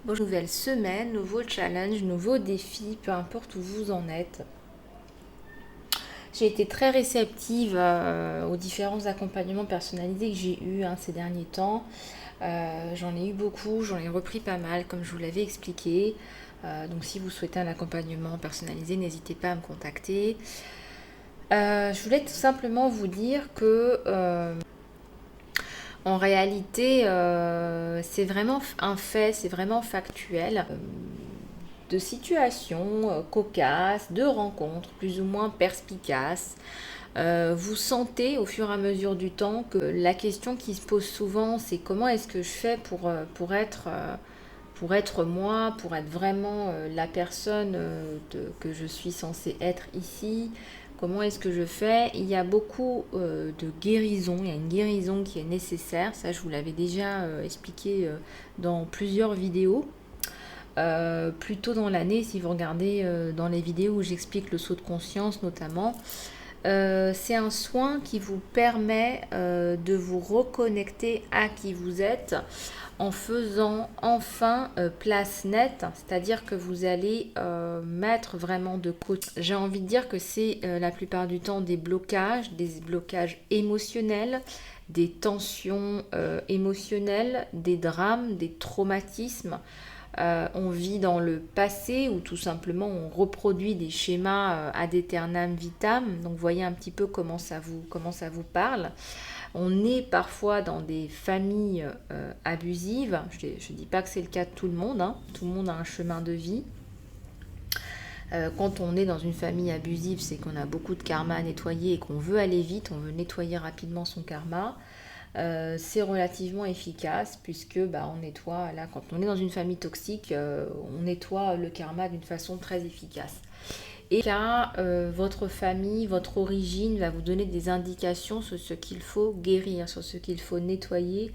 Bonjour, nouvelle semaine, nouveau challenge, nouveau défi, peu importe où vous en êtes. J'ai été très réceptive aux différents accompagnements personnalisés que j'ai eus ces derniers temps. J'en ai eu beaucoup, j'en ai repris pas mal, comme je vous l'avais expliqué. Donc si vous souhaitez un accompagnement personnalisé, n'hésitez pas à me contacter. Je voulais tout simplement vous dire que en réalité, c'est vraiment un fait, c'est vraiment factuel. De situations cocasses, de rencontres plus ou moins perspicaces. Vous sentez au fur et à mesure du temps que la question qui se pose souvent, c'est comment est-ce que je fais pour être moi, pour être vraiment la personne que je suis censée être ici. Comment est-ce que je fais? Il y a beaucoup de guérison, il y a une guérison qui est nécessaire, ça je vous l'avais déjà expliqué dans plusieurs vidéos. Plus tôt dans l'année, si vous regardez dans les vidéos où j'explique le saut de conscience notamment, c'est un soin qui vous permet de vous reconnecter à qui vous êtes en faisant enfin place nette, c'est-à-dire que vous allez mettre vraiment de côté. J'ai envie de dire que c'est la plupart du temps des blocages émotionnels, des tensions émotionnelles, des drames, des traumatismes. On vit dans le passé ou tout simplement on reproduit des schémas ad aeternam vitam. Donc voyez un petit peu comment ça vous parle. On est parfois dans des familles abusives. Je ne dis pas que c'est le cas de tout le monde, hein. Tout le monde a un chemin de vie. Quand on est dans une famille abusive, c'est qu'on a beaucoup de karma à nettoyer et qu'on veut aller vite, on veut nettoyer rapidement son karma. C'est relativement efficace puisque on nettoie, là quand on est dans une famille toxique, on nettoie le karma d'une façon très efficace. Et là, votre famille, votre origine va vous donner des indications sur ce qu'il faut guérir, sur ce qu'il faut nettoyer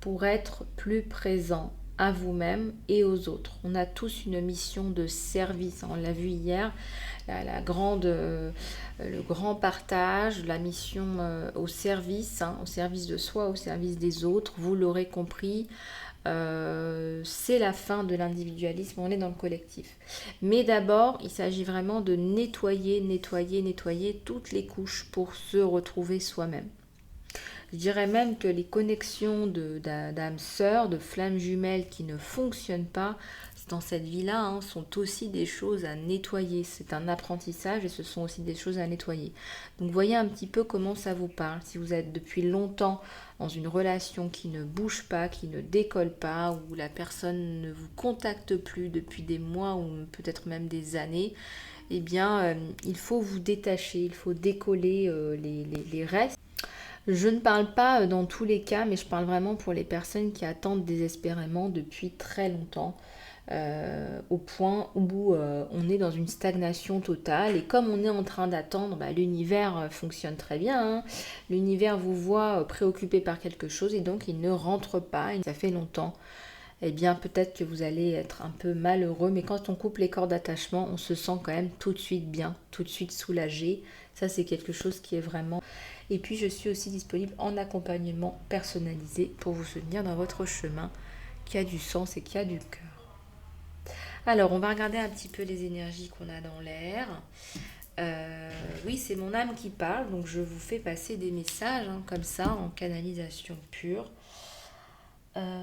pour être plus présent à vous-même et aux autres. On a tous une mission de service, on l'a vu hier, le grand partage, la mission au service de soi, au service des autres, vous l'aurez compris. C'est la fin de l'individualisme, on est dans le collectif. Mais d'abord, il s'agit vraiment de nettoyer toutes les couches pour se retrouver soi-même. Je dirais même que les connexions d'âmes sœurs, de flammes jumelles qui ne fonctionnent pas dans cette vie-là sont aussi des choses à nettoyer. C'est un apprentissage et ce sont aussi des choses à nettoyer. Donc voyez un petit peu comment ça vous parle. Si vous êtes depuis longtemps dans une relation qui ne bouge pas, qui ne décolle pas, où la personne ne vous contacte plus depuis des mois ou peut-être même des années, eh bien il faut vous détacher, il faut décoller les restes. Je ne parle pas dans tous les cas, mais je parle vraiment pour les personnes qui attendent désespérément depuis très longtemps, au point où on est dans une stagnation totale. Et comme on est en train d'attendre, l'univers fonctionne très bien, hein. L'univers vous voit préoccupé par quelque chose et donc il ne rentre pas. Et ça fait longtemps. Eh bien, peut-être que vous allez être un peu malheureux, mais quand on coupe les cordes d'attachement, on se sent quand même tout de suite bien, tout de suite soulagé. Ça, c'est quelque chose qui est vraiment... Et puis, je suis aussi disponible en accompagnement personnalisé pour vous soutenir dans votre chemin qui a du sens et qui a du cœur. Alors, on va regarder un petit peu les énergies qu'on a dans l'air. Oui, c'est mon âme qui parle, donc je vous fais passer des messages comme ça, en canalisation pure. Alors,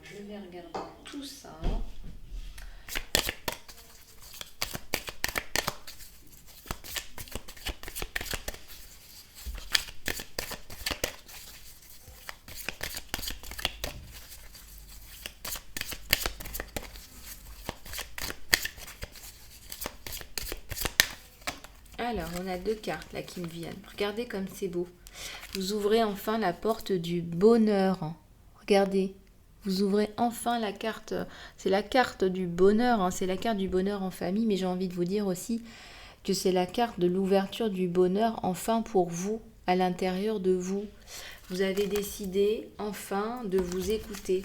je vais regarder tout ça. Alors, on a deux cartes là qui me viennent. Regardez comme c'est beau. Vous ouvrez enfin la porte du bonheur. Regardez, vous ouvrez enfin la carte. C'est la carte du bonheur, c'est la carte du bonheur en famille, mais j'ai envie de vous dire aussi que c'est la carte de l'ouverture du bonheur enfin pour vous, à l'intérieur de vous. Vous avez décidé enfin de vous écouter.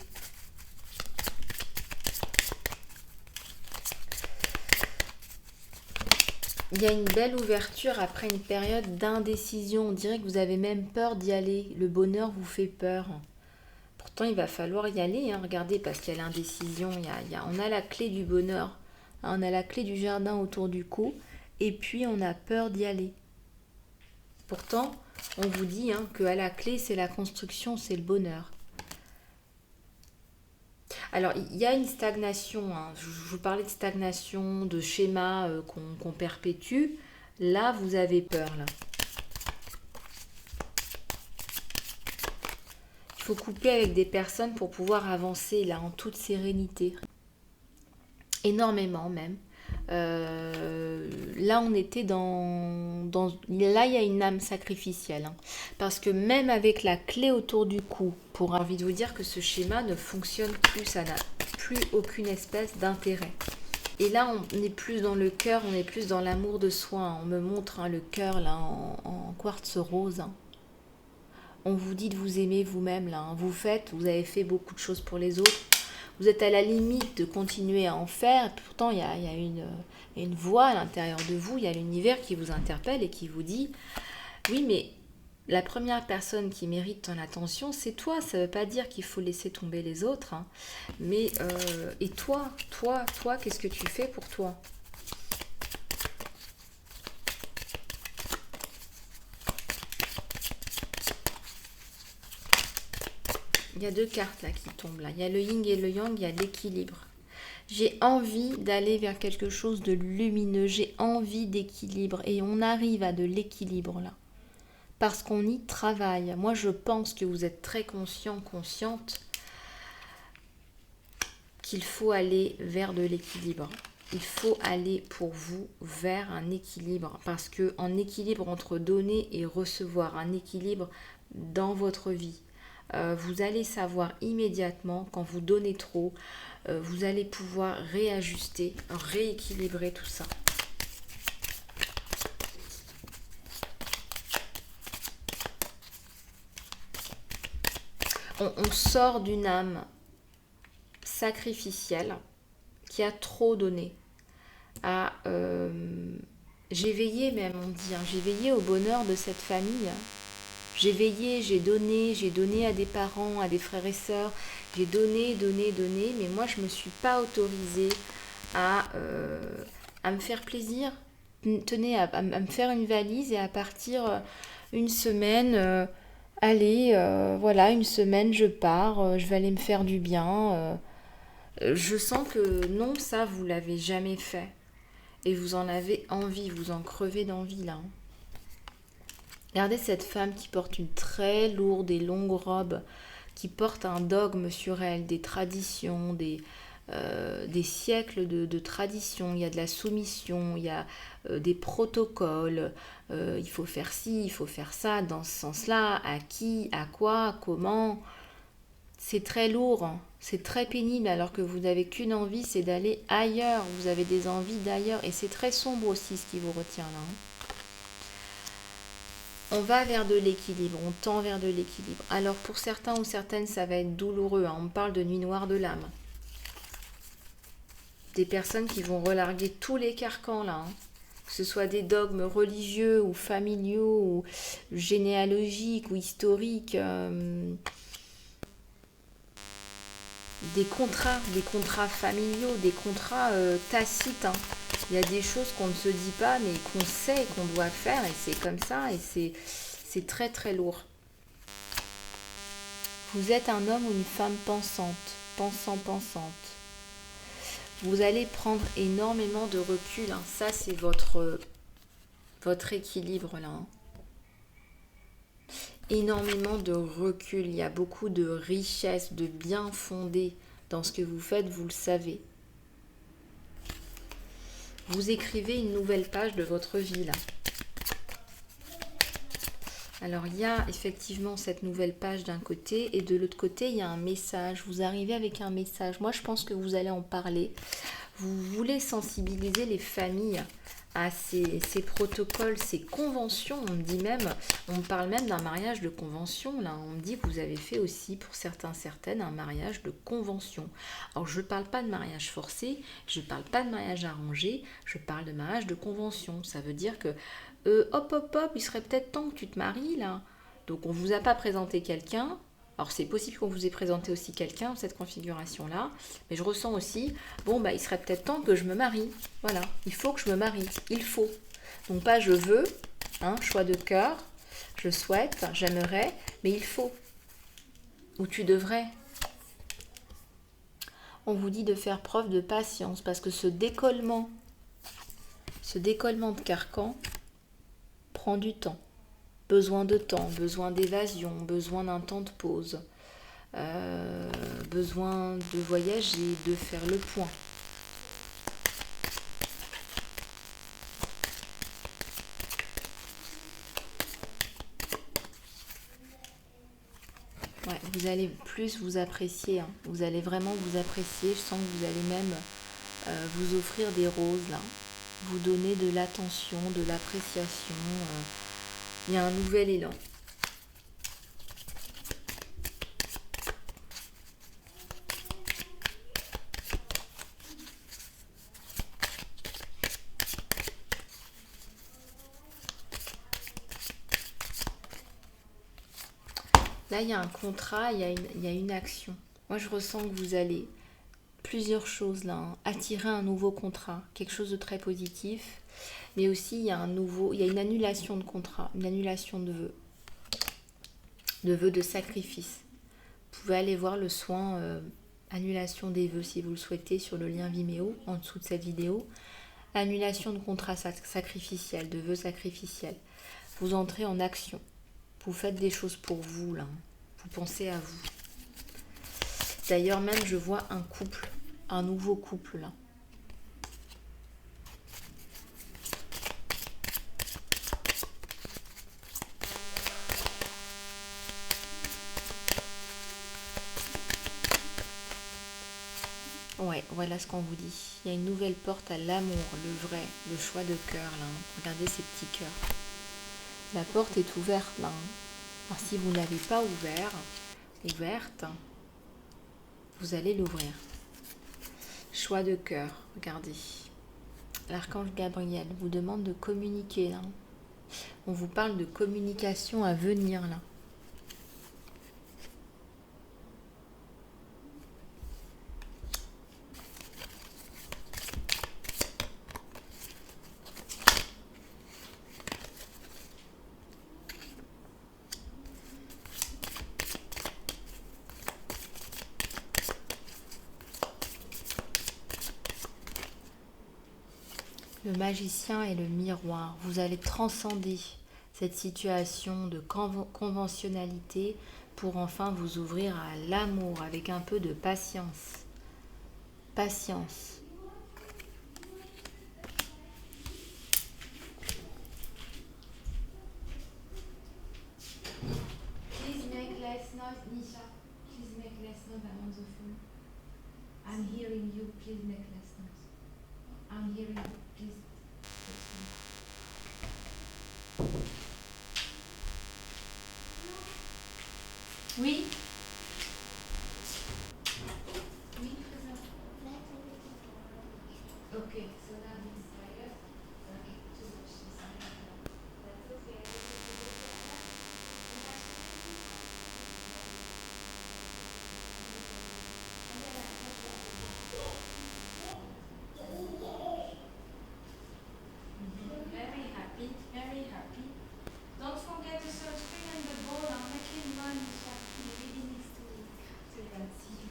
Il y a une belle ouverture après une période d'indécision. On dirait que vous avez même peur d'y aller. Le bonheur vous fait peur. Pourtant, il va falloir y aller, hein, regardez, parce qu'il y a l'indécision, on a la clé du bonheur, hein, on a la clé du jardin autour du cou, et puis on a peur d'y aller. Pourtant, on vous dit hein, que à la clé, c'est la construction, c'est le bonheur. Alors, il y a une stagnation, hein. Je vous parlais de stagnation, de schéma qu'on perpétue. Là, vous avez peur, là. Il faut coupler avec des personnes pour pouvoir avancer, là, en toute sérénité. Énormément, même. Là, on était là, il y a une âme sacrificielle. Hein. Parce que même avec la clé autour du cou, pour envie de vous dire que ce schéma ne fonctionne plus, ça n'a plus aucune espèce d'intérêt. Et là, on est plus dans le cœur, on est plus dans l'amour de soi. Hein. On me montre hein, le cœur là en quartz rose. Hein. On vous dit de vous aimer vous-même. Là, hein. Vous avez fait beaucoup de choses pour les autres. Vous êtes à la limite de continuer à en faire. Pourtant, il y a une voix à l'intérieur de vous. Il y a l'univers qui vous interpelle et qui vous dit « Oui, mais la première personne qui mérite ton attention, c'est toi. Ça ne veut pas dire qu'il faut laisser tomber les autres. Hein. Mais, et toi, qu'est-ce que tu fais pour toi ?» Il y a deux cartes là qui tombent là. Il y a le yin et le yang, il y a l'équilibre. J'ai envie d'aller vers quelque chose de lumineux. J'ai envie d'équilibre. Et on arrive à de l'équilibre là. Parce qu'on y travaille. Moi, je pense que vous êtes très conscient, consciente qu'il faut aller vers de l'équilibre. Il faut aller pour vous vers un équilibre. Parce qu'un équilibre entre donner et recevoir, un équilibre dans votre vie. Vous allez savoir immédiatement quand vous donnez trop, vous allez pouvoir réajuster, rééquilibrer tout ça. On sort d'une âme sacrificielle qui a trop donné. J'ai veillé même, on dit, hein, j'ai veillé au bonheur de cette famille. J'ai veillé, j'ai donné à des parents, à des frères et sœurs. J'ai donné, mais moi je ne me suis pas autorisée à me faire plaisir. Tenez, à me faire une valise et à partir une semaine. Allez, voilà, une semaine je pars, je vais aller me faire du bien. Je sens que non, ça vous l'avez jamais fait. Et vous en avez envie, vous en crevez d'envie là. Hein. Regardez cette femme qui porte une très lourde et longue robe, qui porte un dogme sur elle, des traditions, des siècles de traditions. Il y a de la soumission, il y a des protocoles. Il faut faire ci, il faut faire ça, dans ce sens-là. À qui, à quoi, comment. C'est très lourd, hein. C'est très pénible alors que vous n'avez qu'une envie, c'est d'aller ailleurs. Vous avez des envies d'ailleurs et c'est très sombre aussi ce qui vous retient là. Hein. On va vers de l'équilibre, on tend vers de l'équilibre. Alors pour certains ou certaines, ça va être douloureux. Hein. On parle de nuit noire de l'âme. Des personnes qui vont relarguer tous les carcans là. Hein. Que ce soit des dogmes religieux ou familiaux ou généalogiques ou historiques. Des contrats familiaux, des contrats tacites. Hein. Il y a des choses qu'on ne se dit pas, mais qu'on sait et qu'on doit faire, et c'est comme ça, et c'est très très lourd. Vous êtes un homme ou une femme pensante. Vous allez prendre énormément de recul. Hein. Ça, c'est votre équilibre là. Hein. Énormément de recul. Il y a beaucoup de richesse, de bien fondé dans ce que vous faites, vous le savez. Vous écrivez une nouvelle page de votre vie là. Alors il y a effectivement cette nouvelle page d'un côté et de l'autre côté il y a un message. Vous arrivez avec un message. Moi je pense que vous allez en parler. Vous voulez sensibiliser les familles à ces protocoles, ces conventions. On me parle même d'un mariage de convention. Là, on me dit que vous avez fait aussi pour certaines un mariage de convention. Alors je ne parle pas de mariage forcé, je ne parle pas de mariage arrangé, je parle de mariage de convention. Ça veut dire que hop, il serait peut-être temps que tu te maries là. Donc on ne vous a pas présenté quelqu'un. Alors c'est possible qu'on vous ait présenté aussi quelqu'un, cette configuration-là, mais je ressens aussi, bon, bah, il serait peut-être temps que je me marie. Voilà, il faut que je me marie, il faut. Donc pas je veux, hein, choix de cœur, je souhaite, j'aimerais, mais il faut. Ou tu devrais. On vous dit de faire preuve de patience parce que ce décollement de carcan prend du temps. Besoin de temps, besoin d'évasion, besoin d'un temps de pause, besoin de voyager, de faire le point. Ouais, vous allez plus vous apprécier, hein. Vous allez vraiment vous apprécier. Je sens que vous allez même vous offrir des roses, là. Vous donner de l'attention, de l'appréciation. Il y a un nouvel élan. Là, il y a un contrat, il y a une action. Moi, je ressens que vous allez plusieurs choses là, hein. Attirer un nouveau contrat, quelque chose de très positif. Mais aussi, il y a une annulation de contrat, une annulation de vœux de sacrifice. Vous pouvez aller voir le soin annulation des vœux si vous le souhaitez sur le lien Vimeo en dessous de cette vidéo. Annulation de contrat sacrificiel, de vœux sacrificiels. Vous entrez en action. Vous faites des choses pour vous là. Vous pensez à vous. D'ailleurs même je vois un couple, un nouveau couple là. Ouais, voilà ce qu'on vous dit. Il y a une nouvelle porte à l'amour, le vrai, le choix de cœur là. Regardez ces petits cœurs. La porte est ouverte là. Alors, si vous n'avez pas ouverte, vous allez l'ouvrir. Choix de cœur, regardez. L'archange Gabriel vous demande de communiquer là. On vous parle de communication à venir là. Le magicien et le miroir. Vous allez transcender cette situation de conventionnalité pour enfin vous ouvrir à l'amour avec un peu de patience. Patience. Please make less noise, Nisha. Please make less noise. I'm on the phone. I'm hearing you. Please make less noise. I'm hearing you. Please. Oui. Oui, présent. Okay, so now he's tired. Okay, too much desire. That's okay. Very happy, very happy. Don't forget the sunscreen and the bowl. I'm making one. He really needs to see you.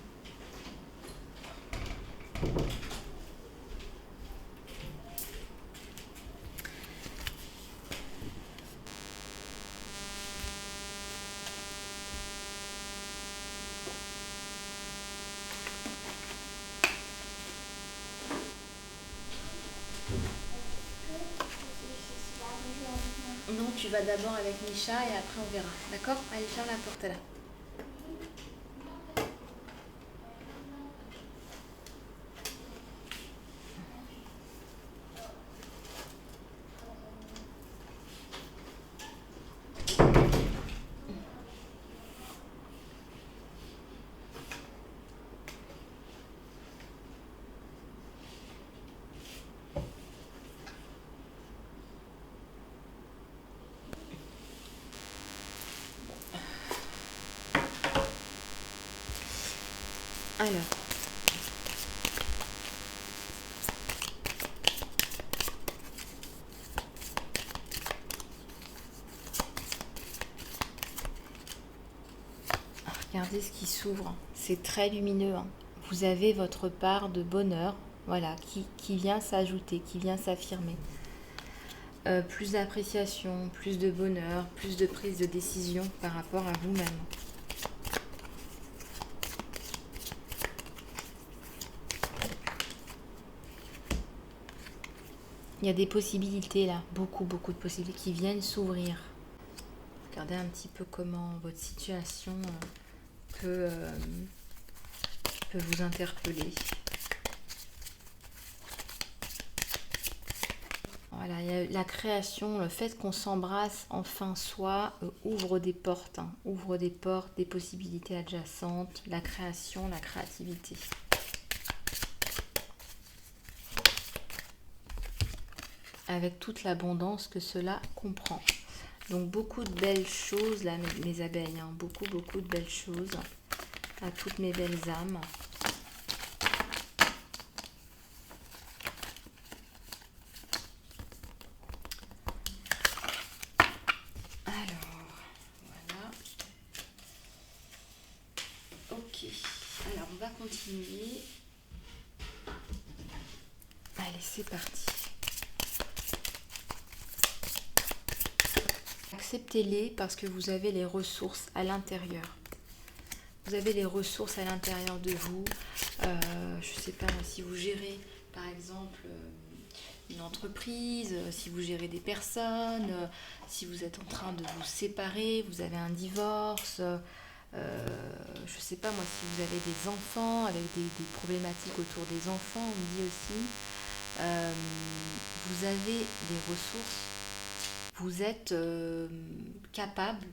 Non, tu vas d'abord avec Misha et après on verra. D'accord? Allez, ferme la porte là. Alors, regardez ce qui s'ouvre. C'est très lumineux, hein. Vous avez votre part de bonheur, voilà, qui vient s'ajouter, qui vient s'affirmer. Plus d'appréciation, plus de bonheur, plus de prise de décision par rapport à vous-même. Il y a des possibilités là, beaucoup de possibilités qui viennent s'ouvrir. Regardez un petit peu comment votre situation peut vous interpeller. Voilà, il y a la création, le fait qu'on s'embrasse enfin soi ouvre des portes, hein, ouvre des portes, des possibilités adjacentes, la création, la créativité. Avec toute l'abondance que cela comprend. Donc beaucoup de belles choses là, mes abeilles, hein, beaucoup de belles choses à toutes mes belles âmes. Alors, voilà. Ok, alors on va continuer. Allez, c'est parti. Acceptez-les parce que vous avez les ressources à l'intérieur. Vous avez les ressources à l'intérieur de vous. Je ne sais pas si vous gérez par exemple une entreprise, si vous gérez des personnes, si vous êtes en train de vous séparer, vous avez un divorce, je ne sais pas moi si vous avez des enfants avec des problématiques autour des enfants, on me dit aussi. Vous avez des ressources. Vous êtes capable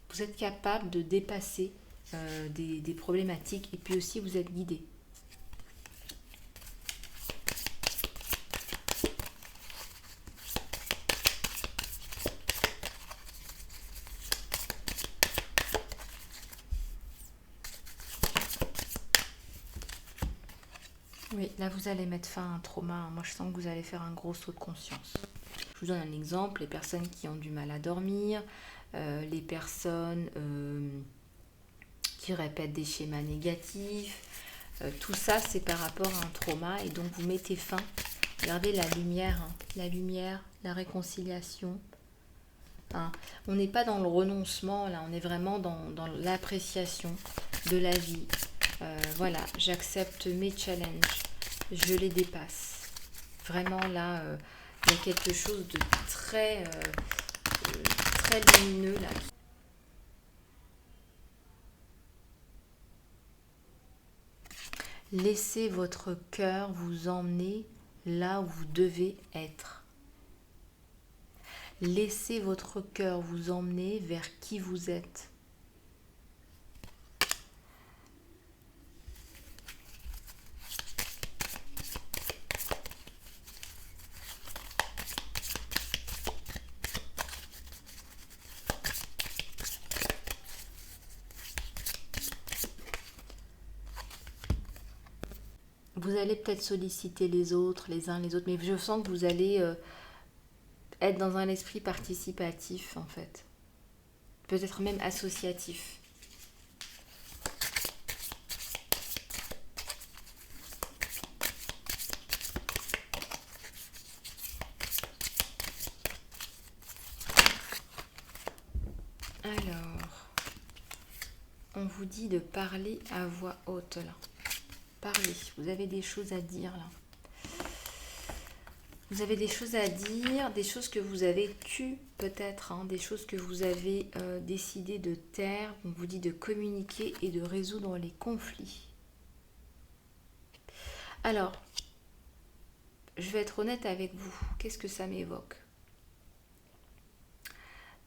vous êtes capable de dépasser des problématiques et puis aussi vous êtes guidé. Oui, là vous allez mettre fin à un trauma. Moi je sens que vous allez faire un gros saut de conscience. Je vous donne un exemple, les personnes qui ont du mal à dormir, les personnes qui répètent des schémas négatifs, tout ça c'est par rapport à un trauma et donc vous mettez fin. Regardez la lumière, la réconciliation. Hein. On n'est pas dans le renoncement, là, on est vraiment dans l'appréciation de la vie. Voilà, j'accepte mes challenges, je les dépasse. Vraiment là, il y a quelque chose de très lumineux là. Laissez votre cœur vous emmener là où vous devez être. Laissez votre cœur vous emmener vers qui vous êtes. Vous allez peut-être solliciter les autres, les uns les autres, mais je sens que vous allez être dans un esprit participatif en fait. Peut-être même associatif. Alors, on vous dit de parler à voix haute là. Parlez, vous avez des choses à dire là. Vous avez des choses à dire, des choses que vous avez tues peut-être, hein, des choses que vous avez décidé de taire. On vous dit de communiquer et de résoudre les conflits. Alors, je vais être honnête avec vous. Qu'est-ce que ça m'évoque ?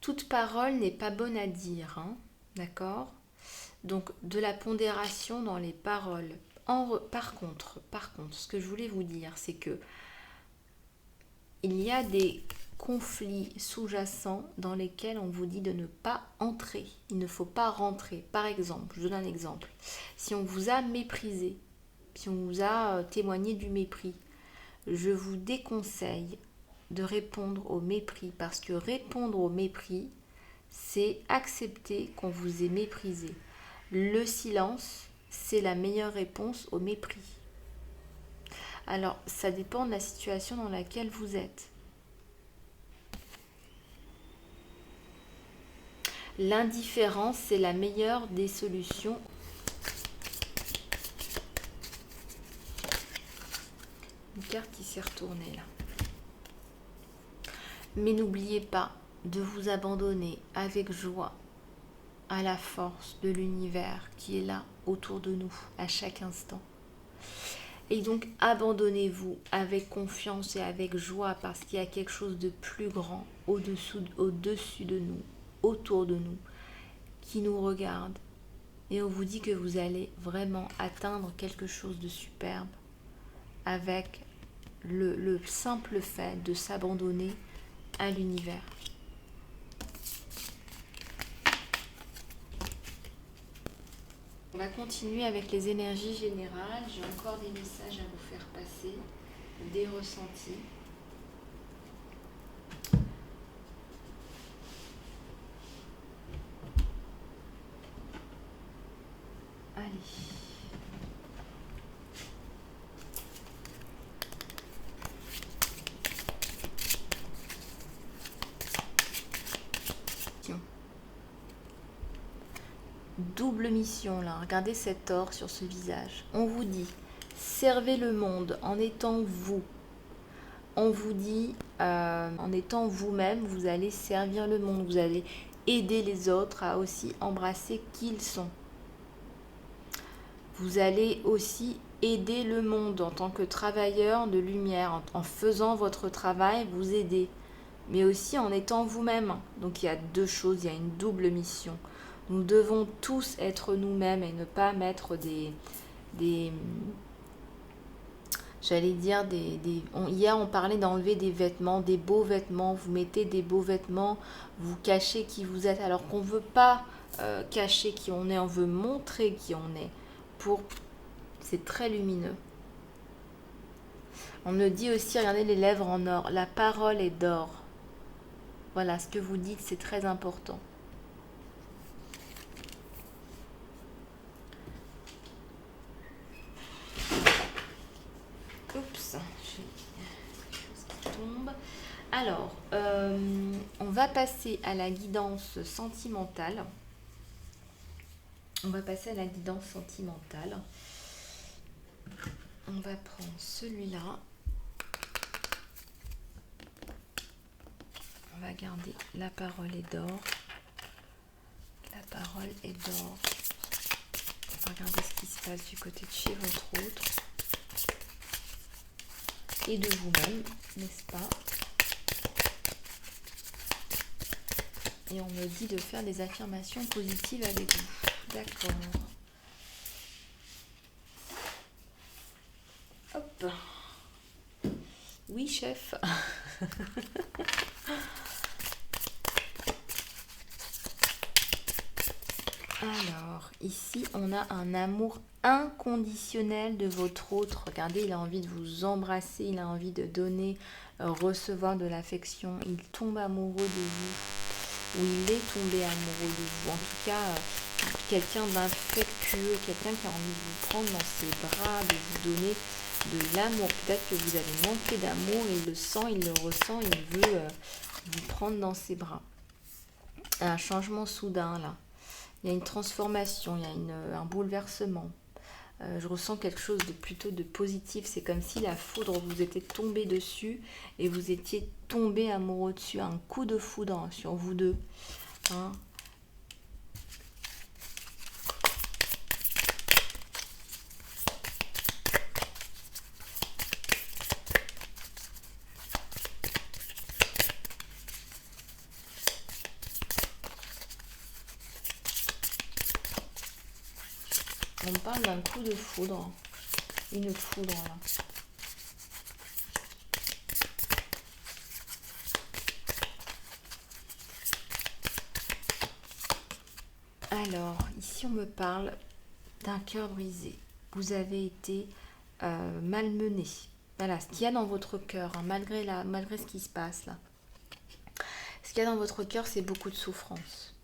Toute parole n'est pas bonne à dire, hein, d'accord ? Donc, de la pondération dans les paroles. Par contre, ce que je voulais vous dire, c'est que il y a des conflits sous-jacents dans lesquels on vous dit de ne pas entrer. Il ne faut pas rentrer. Par exemple, je donne un exemple. Si on vous a méprisé, si on vous a témoigné du mépris, je vous déconseille de répondre au mépris, parce que répondre au mépris, c'est accepter qu'on vous ait méprisé. Le silence, c'est la meilleure réponse au mépris. Alors, ça dépend de la situation dans laquelle vous êtes. L'indifférence, c'est la meilleure des solutions. Une carte qui s'est retournée là. Mais n'oubliez pas de vous abandonner avec joie à la force de l'univers qui est là autour de nous à chaque instant. Et donc abandonnez-vous avec confiance et avec joie, parce qu'il y a quelque chose de plus grand au-dessus de nous, autour de nous, qui nous regarde. Et on vous dit que vous allez vraiment atteindre quelque chose de superbe avec le simple fait de s'abandonner à l'univers. On va continuer avec les énergies générales. J'ai encore des messages à vous faire passer, des ressentis. Allez. Double mission là, regardez cet or sur ce visage. On vous dit, servez le monde en étant vous. On vous dit, en étant vous-même, vous allez servir le monde. Vous allez aider les autres à aussi embrasser qui ils sont. Vous allez aussi aider le monde en tant que travailleur de lumière. En faisant votre travail, vous aidez. Mais aussi en étant vous-même. Donc il y a deux choses, il y a une double mission. Nous devons tous être nous-mêmes et ne pas mettre hier on parlait d'enlever des vêtements, des beaux vêtements. Vous mettez des beaux vêtements, vous cachez qui vous êtes, alors qu'on ne veut pas cacher qui on est, on veut montrer qui on est. C'est très lumineux. On me dit aussi, regardez les lèvres en or, la parole est d'or. Voilà, ce que vous dites, c'est très important. Oups, j'ai quelque chose qui tombe. Alors, on va passer à la guidance sentimentale. On va prendre celui-là. On va garder la parole est d'or. La parole est d'or. On va regarder ce qui se passe du côté de chez votre autre. Et de vous-même, n'est-ce pas? Et on me dit de faire des affirmations positives avec vous. D'accord. Hop. Oui, chef. Alors, ici, on a un amour inconditionnel de votre autre. Regardez, il a envie de vous embrasser, il a envie de donner, recevoir de l'affection. Il tombe amoureux de vous, ou il est tombé amoureux de vous. En tout cas, quelqu'un d'infectueux, quelqu'un qui a envie de vous prendre dans ses bras, de vous donner de l'amour. Peut-être que vous avez manqué d'amour, il le sent, il le ressent, il veut vous prendre dans ses bras. Un changement soudain, là. Il y a une transformation, il y a un bouleversement. Je ressens quelque chose de plutôt de positif. C'est comme si la foudre vous était tombée dessus et vous étiez tombé amoureux dessus. Un coup de foudre sur vous deux. Hein. On parle d'un coup de foudre. Une foudre là. Alors, ici on me parle d'un cœur brisé. Vous avez été malmené. Voilà, ce qu'il y a dans votre cœur, hein, malgré ce qui se passe là. Ce qu'il y a dans votre cœur, c'est beaucoup de souffrance.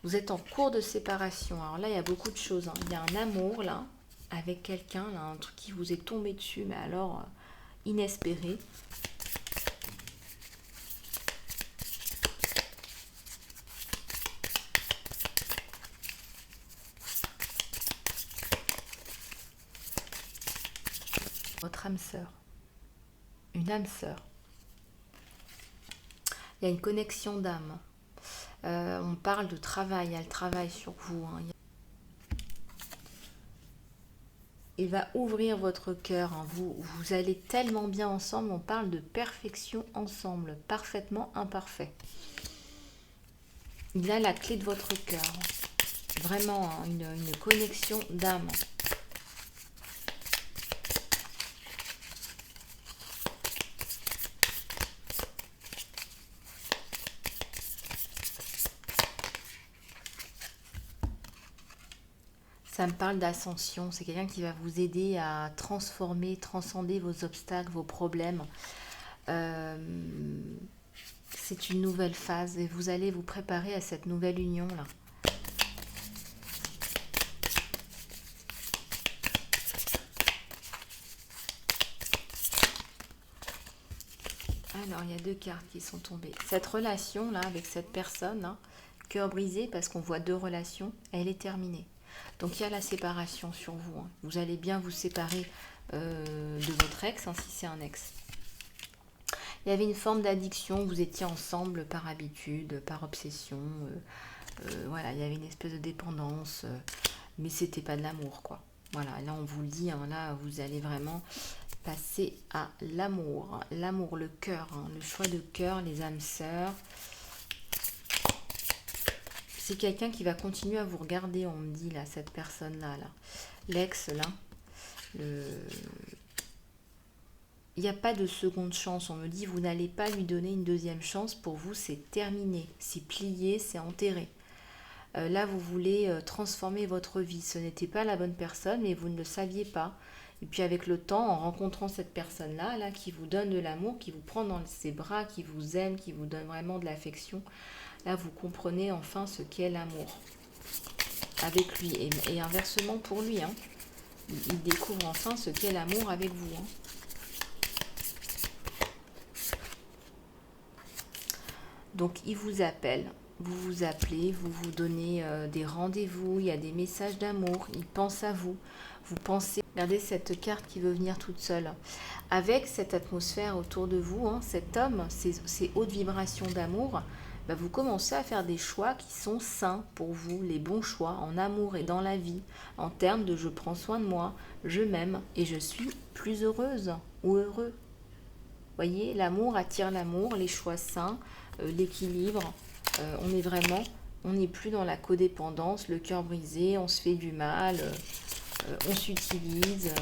Vous êtes en cours de séparation. Alors là, il y a beaucoup de choses, hein. Il y a un amour là, avec quelqu'un, là, un truc qui vous est tombé dessus, mais alors inespéré. Votre âme sœur. Une âme sœur. Il y a une connexion d'âme. On parle de travail, il y a le travail sur vous, hein. Il va ouvrir votre cœur, hein. Vous allez tellement bien ensemble, on parle de perfection ensemble, parfaitement imparfait. Il a la clé de votre cœur, vraiment, hein, une connexion d'âme. Ça me parle d'ascension, c'est quelqu'un qui va vous aider à transformer, transcender vos obstacles, vos problèmes. C'est une nouvelle phase et vous allez vous préparer à cette nouvelle union-là. Alors, il y a deux cartes qui sont tombées. Cette relation-là, avec cette personne, hein, cœur brisé, parce qu'on voit deux relations, elle est terminée. Donc, il y a la séparation sur vous, hein. Vous allez bien vous séparer de votre ex, hein, si c'est un ex. Il y avait une forme d'addiction, vous étiez ensemble par habitude, par obsession. Voilà, il y avait une espèce de dépendance, mais c'était pas de l'amour, quoi. Voilà, là on vous le dit, hein, là vous allez vraiment passer à l'amour. L'amour, le cœur, hein, le choix de cœur, les âmes sœurs. C'est quelqu'un qui va continuer à vous regarder, on me dit là, cette personne-là, là. L'ex, là. Il n'y a pas de seconde chance, on me dit, vous n'allez pas lui donner une deuxième chance, pour vous c'est terminé, c'est plié, c'est enterré. Là vous voulez transformer votre vie, ce n'était pas la bonne personne, mais vous ne le saviez pas. Et puis avec le temps, en rencontrant cette personne-là, là, qui vous donne de l'amour, qui vous prend dans ses bras, qui vous aime, qui vous donne vraiment de l'affection, là vous comprenez enfin ce qu'est l'amour avec lui. Et inversement pour lui, hein. Il découvre enfin ce qu'est l'amour avec vous, hein. Donc il vous appelle, vous vous appelez, vous vous donnez des rendez-vous, il y a des messages d'amour, il pense à vous, vous pensez. Regardez cette carte qui veut venir toute seule. Avec cette atmosphère autour de vous, hein, cet homme, ces hautes vibrations d'amour, bah, vous commencez à faire des choix qui sont sains pour vous, les bons choix en amour et dans la vie, en termes de je prends soin de moi, je m'aime et je suis plus heureuse ou heureux. Voyez, l'amour attire l'amour, les choix sains, l'équilibre. On n'est plus dans la codépendance, le cœur brisé, on se fait du mal, on s'utilise.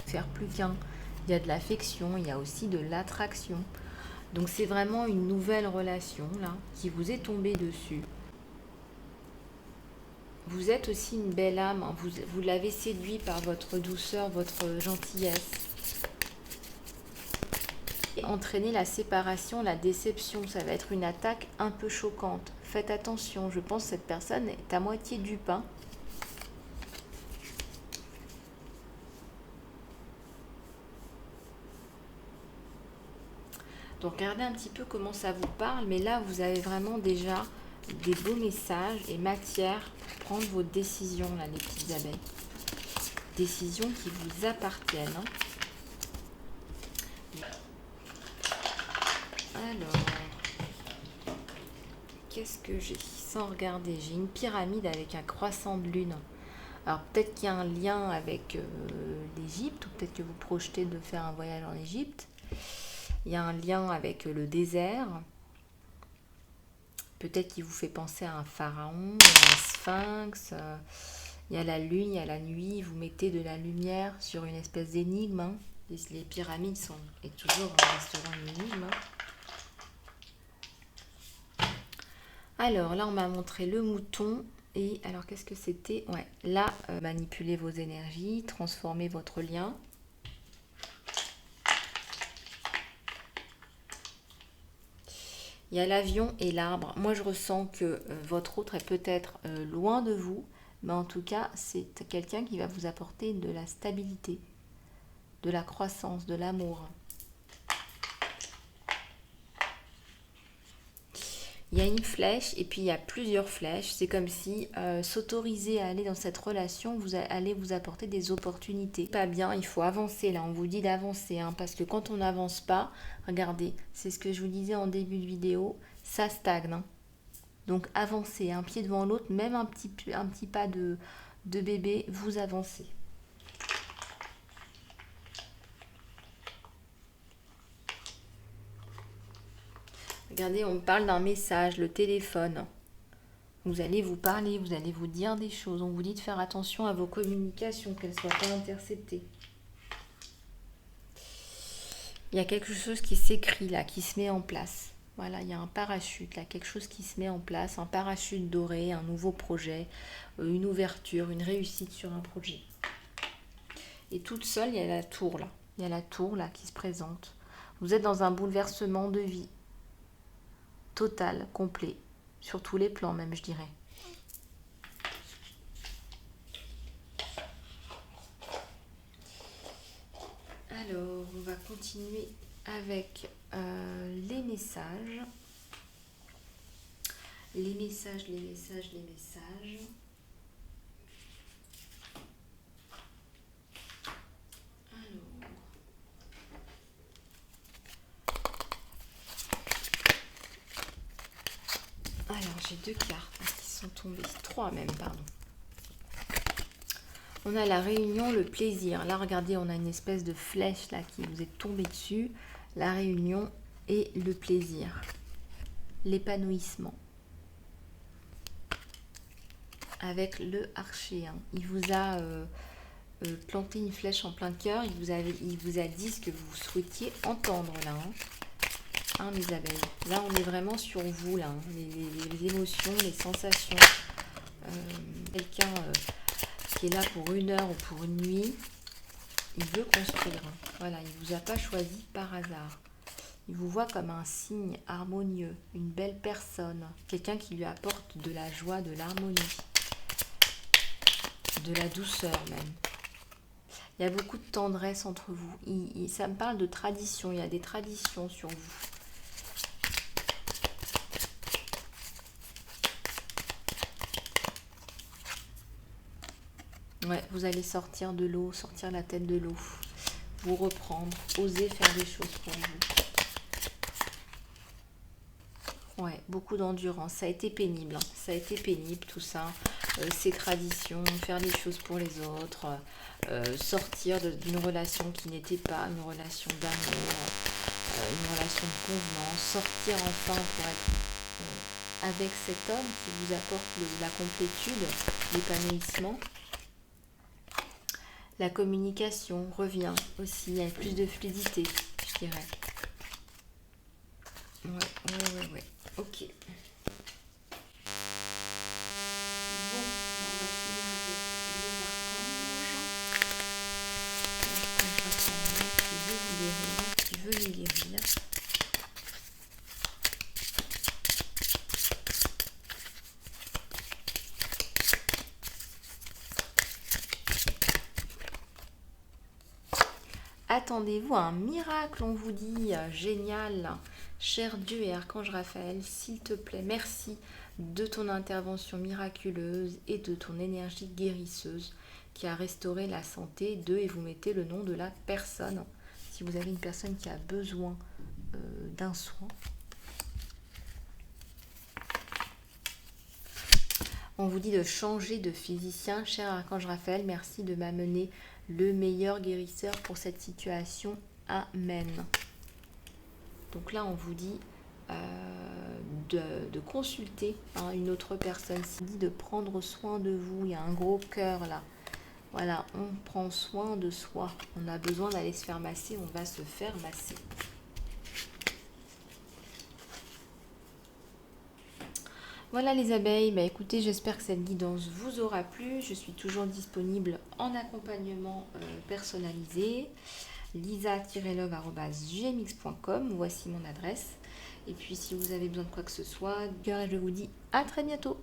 Faire plus qu'un. Il y a de l'affection, il y a aussi de l'attraction. Donc c'est vraiment une nouvelle relation là qui vous est tombée dessus. Vous êtes aussi une belle âme, hein. Vous l'avez séduit par votre douceur, votre gentillesse. Et entraîner la séparation, la déception, ça va être une attaque un peu choquante. Faites attention, je pense que cette personne est à moitié dupe, hein. Donc regardez un petit peu comment ça vous parle, mais là vous avez vraiment déjà des beaux messages et matière pour prendre vos décisions, là, les petites abeilles. Décisions qui vous appartiennent, hein. Alors, qu'est-ce que j'ai? Sans regarder, j'ai une pyramide avec un croissant de lune. Alors peut-être qu'il y a un lien avec l'Égypte, ou peut-être que vous projetez de faire un voyage en Égypte. Il y a un lien avec le désert. Peut-être qu'il vous fait penser à un pharaon, à un sphinx. Il y a la lune, il y a la nuit. Vous mettez de la lumière sur une espèce d'énigme, hein. Les pyramides sont et toujours un restaurant une énigme. Alors là, on m'a montré le mouton. Et alors, qu'est-ce que c'était? Ouais, là, manipulez vos énergies, transformez votre lien. Il y a l'avion et l'arbre. Moi, je ressens que votre autre est peut-être loin de vous, mais en tout cas, c'est quelqu'un qui va vous apporter de la stabilité, de la croissance, de l'amour. Il y a une flèche et puis il y a plusieurs flèches. C'est comme si s'autoriser à aller dans cette relation, vous allez vous apporter des opportunités. Pas bien, il faut avancer là. On vous dit d'avancer, hein, parce que quand on n'avance pas, regardez, c'est ce que je vous disais en début de vidéo, ça stagne. Hein. Donc avancez, un pied devant l'autre, même un petit pas de bébé, vous avancez. Regardez, on parle d'un message, le téléphone. Vous allez vous parler, vous allez vous dire des choses. On vous dit de faire attention à vos communications, qu'elles ne soient pas interceptées. Il y a quelque chose qui s'écrit là, qui se met en place. Voilà, il y a un parachute là, quelque chose qui se met en place, un parachute doré, un nouveau projet, une ouverture, une réussite sur un projet. Et toute seule, il y a la tour là. Il y a la tour là qui se présente. Vous êtes dans un bouleversement de vie. Total, complet, sur tous les plans même, je dirais. Alors, on va continuer avec les messages. Les messages. Alors, j'ai 2 cartes qui sont tombées, 3 même, pardon. On a la réunion, le plaisir. Là, regardez, on a une espèce de flèche là qui vous est tombée dessus. La réunion et le plaisir. L'épanouissement. Avec le archer. Hein. Il vous a planté une flèche en plein cœur. Il vous a dit ce que vous souhaitiez entendre là. Hein, mes abeilles. Là, on est vraiment sur vous, là. Hein. Les émotions, les sensations. Quelqu'un qui est là pour 1 heure ou pour une nuit, il veut construire. Voilà, il ne vous a pas choisi par hasard. Il vous voit comme un signe harmonieux, une belle personne, quelqu'un qui lui apporte de la joie, de l'harmonie, de la douceur même. Il y a beaucoup de tendresse entre vous. Ça me parle de tradition, il y a des traditions sur vous. Ouais, vous allez sortir de l'eau, sortir la tête de l'eau, vous reprendre, oser faire des choses pour vous. Ouais, beaucoup d'endurance. Ça a été pénible, hein. Ça a été pénible tout ça. Ces traditions, faire des choses pour les autres, sortir d'une relation qui n'était pas une relation d'amour, une relation de convenance, sortir enfin pour être avec cet homme qui vous apporte la complétude, l'épanouissement. La communication revient aussi avec plus de fluidité, je dirais. Ouais. Ok. Bon, on va finir avec les archanges. Qui veut les guérir. Attendez-vous à un miracle, on vous dit, génial. Cher Dieu et Archange Raphaël, s'il te plaît, merci de ton intervention miraculeuse et de ton énergie guérisseuse qui a restauré la santé de, et vous mettez le nom de la personne. Si vous avez une personne qui a besoin d'un soin. On vous dit de changer de physicien. Cher Archange Raphaël, merci de m'amener le meilleur guérisseur pour cette situation. Amen. Donc là, on vous dit de consulter une autre personne. C'est dit de prendre soin de vous. Il y a un gros cœur là. Voilà, on prend soin de soi. On a besoin d'aller se faire masser, on va se faire masser. Voilà les abeilles, bah écoutez, j'espère que cette guidance vous aura plu. Je suis toujours disponible en accompagnement personnalisé. lisa-love@gmx.com, voici mon adresse. Et puis si vous avez besoin de quoi que ce soit, je vous dis à très bientôt.